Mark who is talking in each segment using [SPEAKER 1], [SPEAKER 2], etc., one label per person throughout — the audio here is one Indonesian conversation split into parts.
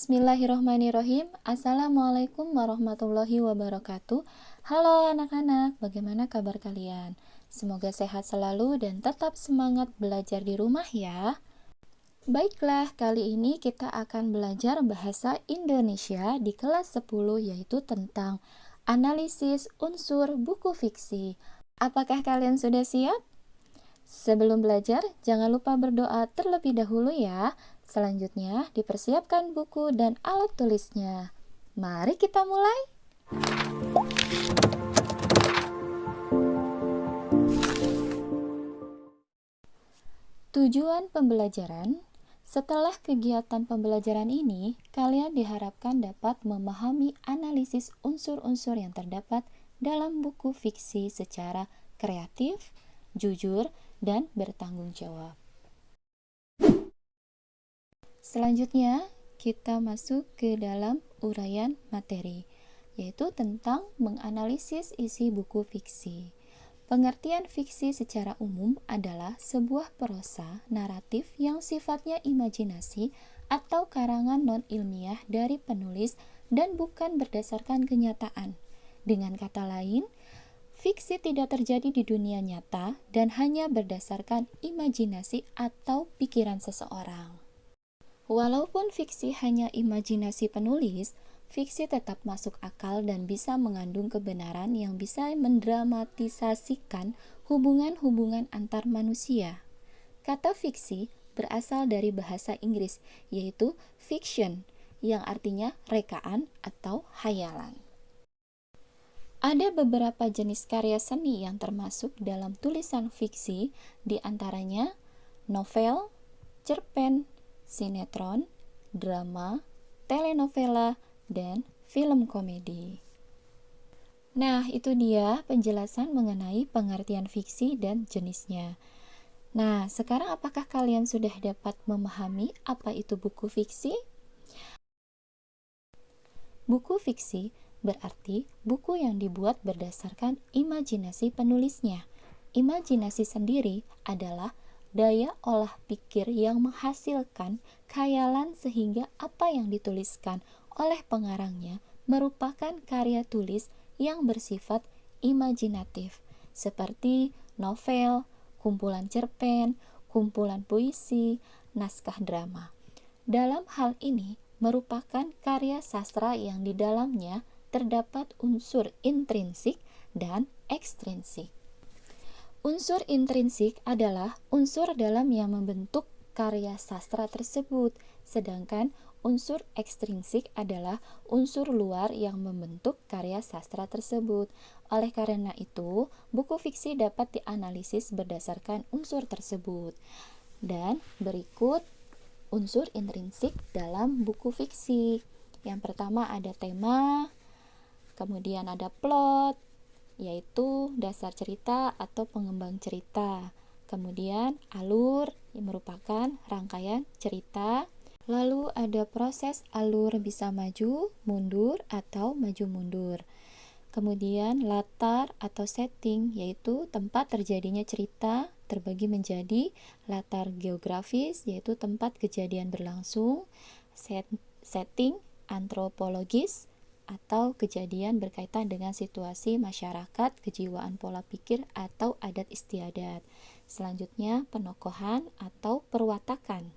[SPEAKER 1] Bismillahirrohmanirrohim. Assalamualaikum warahmatullahi wabarakatuh. Halo anak-anak, bagaimana kabar kalian? Semoga sehat selalu dan tetap semangat belajar di rumah ya. Baiklah, kali ini kita akan belajar bahasa Indonesia di kelas 10, yaitu tentang analisis unsur buku fiksi. Apakah kalian sudah siap? Sebelum belajar, jangan lupa berdoa terlebih dahulu ya. Selanjutnya, dipersiapkan buku dan alat tulisnya. Mari kita mulai. Tujuan pembelajaran. Setelah kegiatan pembelajaran ini, kalian diharapkan dapat memahami analisis unsur-unsur yang terdapat dalam buku fiksi secara kreatif, jujur, dan bertanggung jawab. Selanjutnya, kita masuk ke dalam uraian materi, yaitu tentang menganalisis isi buku fiksi. Pengertian fiksi secara umum adalah sebuah prosa naratif yang sifatnya imajinasi atau karangan non-ilmiah dari penulis dan bukan berdasarkan kenyataan. Dengan kata lain, fiksi tidak terjadi di dunia nyata dan hanya berdasarkan imajinasi atau pikiran seseorang. Walaupun fiksi hanya imajinasi penulis, fiksi tetap masuk akal dan bisa mengandung kebenaran yang bisa mendramatisasikan hubungan-hubungan antar manusia. Kata fiksi berasal dari bahasa Inggris, yaitu fiction, yang artinya rekaan atau hayalan. Ada beberapa jenis karya seni yang termasuk dalam tulisan fiksi, di antaranya novel, cerpen, sinetron, drama, telenovela, dan film komedi. Nah, itu dia penjelasan mengenai pengertian fiksi dan jenisnya. Nah, sekarang apakah kalian sudah dapat memahami apa itu buku fiksi? Buku fiksi berarti buku yang dibuat berdasarkan imajinasi penulisnya. Imajinasi sendiri adalah daya olah pikir yang menghasilkan khayalan sehingga apa yang dituliskan oleh pengarangnya merupakan karya tulis yang bersifat imajinatif, seperti novel, kumpulan cerpen, kumpulan puisi, naskah drama. Dalam hal ini, merupakan karya sastra yang di dalamnya terdapat unsur intrinsik dan ekstrinsik. Unsur intrinsik adalah unsur dalam yang membentuk karya sastra tersebut, sedangkan unsur ekstrinsik adalah unsur luar yang membentuk karya sastra tersebut. Oleh karena itu, buku fiksi dapat dianalisis berdasarkan unsur tersebut. Dan berikut unsur intrinsik dalam buku fiksi. Yang pertama ada tema, kemudian ada plot, yaitu dasar cerita atau pengembang cerita. Kemudian alur, yang merupakan rangkaian cerita. Lalu ada proses alur bisa maju, mundur, atau maju mundur. Kemudian latar atau setting, yaitu tempat terjadinya cerita, terbagi menjadi latar geografis, yaitu tempat kejadian berlangsung, setting antropologis, atau kejadian berkaitan dengan situasi masyarakat, kejiwaan pola pikir, atau adat istiadat. Selanjutnya, penokohan atau perwatakan.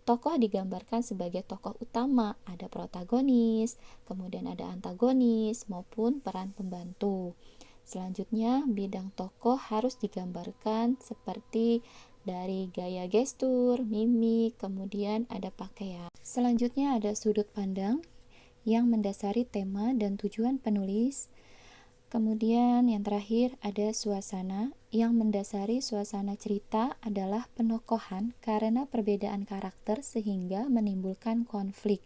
[SPEAKER 1] Tokoh digambarkan sebagai tokoh utama, ada protagonis, kemudian ada antagonis, maupun peran pembantu. Selanjutnya, bidang tokoh harus digambarkan seperti dari gaya gestur, mimik, kemudian ada pakaian. Selanjutnya ada sudut pandang yang mendasari tema dan tujuan penulis. Kemudian yang terakhir ada suasana, yang mendasari suasana cerita adalah penokohan karena perbedaan karakter sehingga menimbulkan konflik.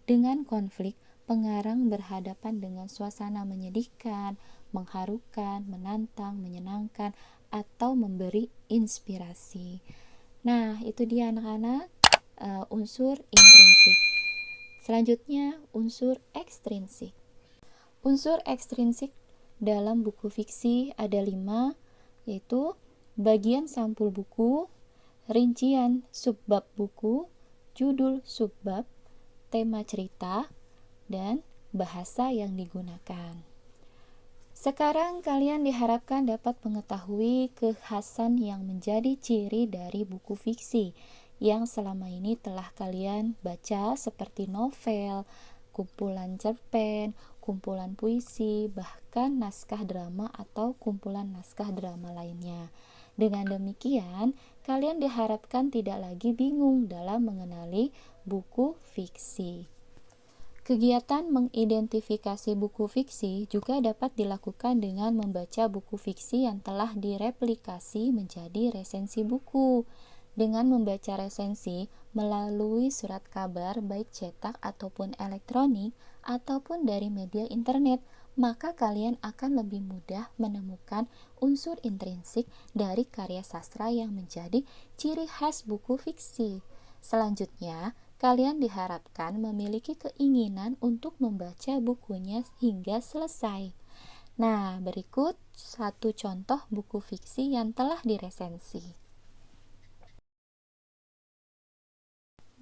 [SPEAKER 1] Dengan konflik, pengarang berhadapan dengan suasana menyedihkan, mengharukan, menantang, menyenangkan, atau memberi inspirasi. Nah, itu dia anak-anak, unsur intrinsik. Selanjutnya, unsur ekstrinsik. Unsur ekstrinsik dalam buku fiksi ada 5, yaitu bagian sampul buku, rincian subbab buku, judul subbab, tema cerita, dan bahasa yang digunakan. Sekarang kalian diharapkan dapat mengetahui kekhasan yang menjadi ciri dari buku fiksi yang selama ini telah kalian baca, seperti novel, kumpulan cerpen, kumpulan puisi, bahkan naskah drama atau kumpulan naskah drama lainnya. Dengan demikian, kalian diharapkan tidak lagi bingung dalam mengenali buku fiksi. Kegiatan mengidentifikasi buku fiksi juga dapat dilakukan dengan membaca buku fiksi yang telah direplikasi menjadi resensi buku. Dengan membaca resensi melalui surat kabar baik cetak ataupun elektronik ataupun dari media internet, maka kalian akan lebih mudah menemukan unsur intrinsik dari karya sastra yang menjadi ciri khas buku fiksi. Selanjutnya, kalian diharapkan memiliki keinginan untuk membaca bukunya hingga selesai. Nah, berikut satu contoh buku fiksi yang telah diresensi.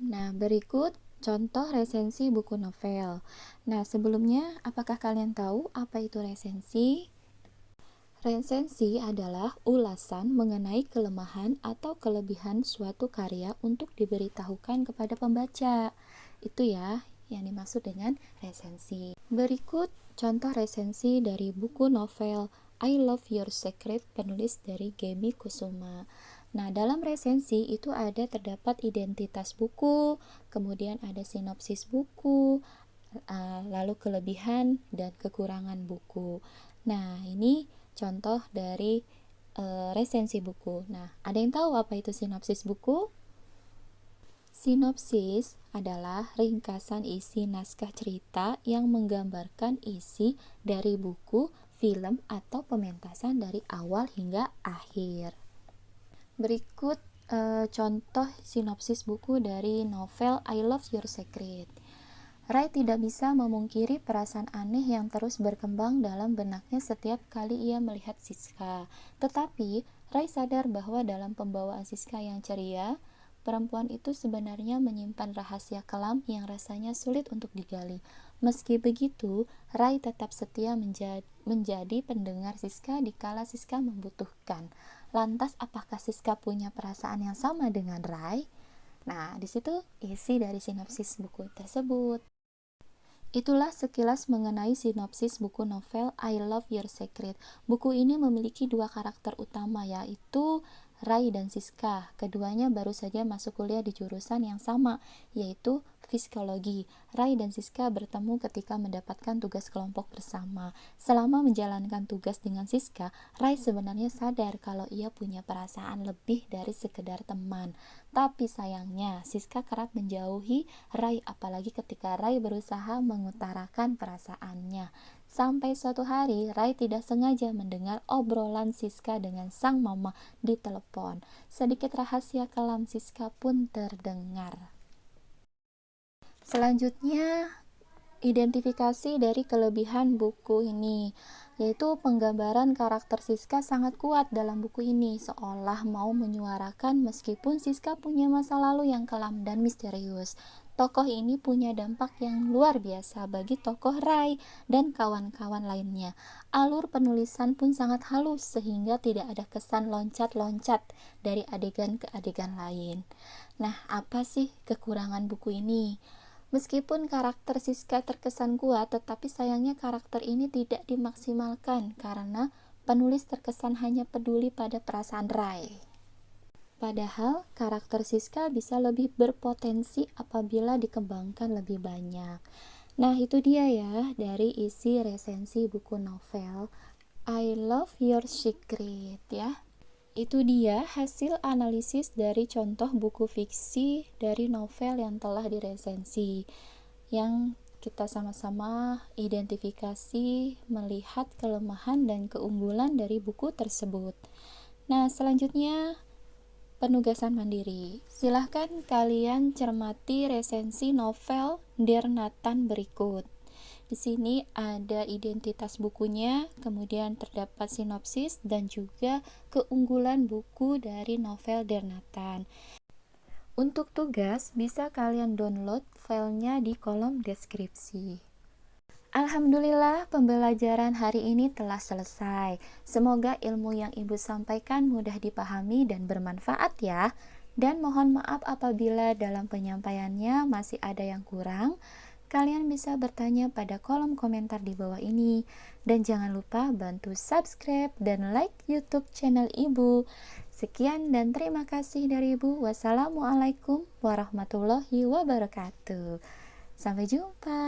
[SPEAKER 1] Nah, berikut contoh resensi buku novel. Nah, sebelumnya, apakah kalian tahu apa itu resensi? Resensi adalah ulasan mengenai kelemahan atau kelebihan suatu karya untuk diberitahukan kepada pembaca. Itu ya yang dimaksud dengan resensi. Berikut contoh resensi dari buku novel I Love Your Secret penulis dari Gaby Kusuma. Nah, dalam resensi itu terdapat identitas buku, kemudian ada sinopsis buku, lalu kelebihan dan kekurangan buku. Nah, ini contoh dari resensi buku. Nah, ada yang tahu apa itu sinopsis buku? Sinopsis adalah ringkasan isi naskah cerita yang menggambarkan isi dari buku, film, atau pementasan dari awal hingga akhir. Berikut contoh sinopsis buku dari novel I Love Your Secret. Rai tidak bisa memungkiri perasaan aneh yang terus berkembang dalam benaknya setiap kali ia melihat Siska. Tetapi, Rai sadar bahwa dalam pembawaan Siska yang ceria, perempuan itu sebenarnya menyimpan rahasia kelam yang rasanya sulit untuk digali. Meski begitu, Rai tetap setia menjadi pendengar Siska dikala Siska membutuhkan. Lantas, apakah Siska punya perasaan yang sama dengan Rai? Nah, di situ isi dari sinopsis buku tersebut. Itulah sekilas mengenai sinopsis buku novel I Love Your Secret. Buku ini memiliki dua karakter utama, yaitu Rai dan Siska. Keduanya baru saja masuk kuliah di jurusan yang sama, yaitu psikologi. Rai dan Siska bertemu ketika mendapatkan tugas kelompok bersama. Selama menjalankan tugas dengan Siska, Rai sebenarnya sadar kalau ia punya perasaan lebih dari sekedar teman. Tapi sayangnya, Siska kerap menjauhi Rai, apalagi ketika Rai berusaha mengutarakan perasaannya. Sampai suatu hari, Rai tidak sengaja mendengar obrolan Siska dengan sang mama di telepon. Sedikit rahasia kelam Siska pun terdengar. Selanjutnya, identifikasi dari kelebihan buku ini, yaitu penggambaran karakter Siska sangat kuat dalam buku ini, seolah mau menyuarakan meskipun Siska punya masa lalu yang kelam dan misterius. Tokoh ini punya dampak yang luar biasa bagi tokoh Rai dan kawan-kawan lainnya. Alur penulisan pun sangat halus sehingga tidak ada kesan loncat-loncat dari adegan ke adegan lain. Nah, apa sih kekurangan buku ini? Meskipun karakter Siska terkesan kuat, tetapi sayangnya karakter ini tidak dimaksimalkan karena penulis terkesan hanya peduli pada perasaan Rai. Padahal karakter Siska bisa lebih berpotensi apabila dikembangkan lebih banyak. Nah, itu dia ya dari isi resensi buku novel I Love Your Secret ya. Itu dia hasil analisis dari contoh buku fiksi dari novel yang telah diresensi, yang kita sama-sama identifikasi melihat kelemahan dan keunggulan dari buku tersebut. Nah, selanjutnya penugasan mandiri. Silahkan kalian cermati resensi novel Der Nathan berikut. Di sini ada identitas bukunya, kemudian terdapat sinopsis dan juga keunggulan buku dari novel Der Nathan. Untuk tugas, bisa kalian download filenya di kolom deskripsi. Alhamdulillah, pembelajaran hari ini telah selesai. Semoga ilmu yang Ibu sampaikan mudah dipahami dan bermanfaat ya. Dan mohon maaf apabila dalam penyampaiannya masih ada yang kurang. Kalian bisa bertanya pada kolom komentar di bawah ini. Dan jangan lupa bantu subscribe dan like YouTube channel Ibu. Sekian dan terima kasih dari Ibu. Wassalamualaikum warahmatullahi wabarakatuh. Sampai jumpa.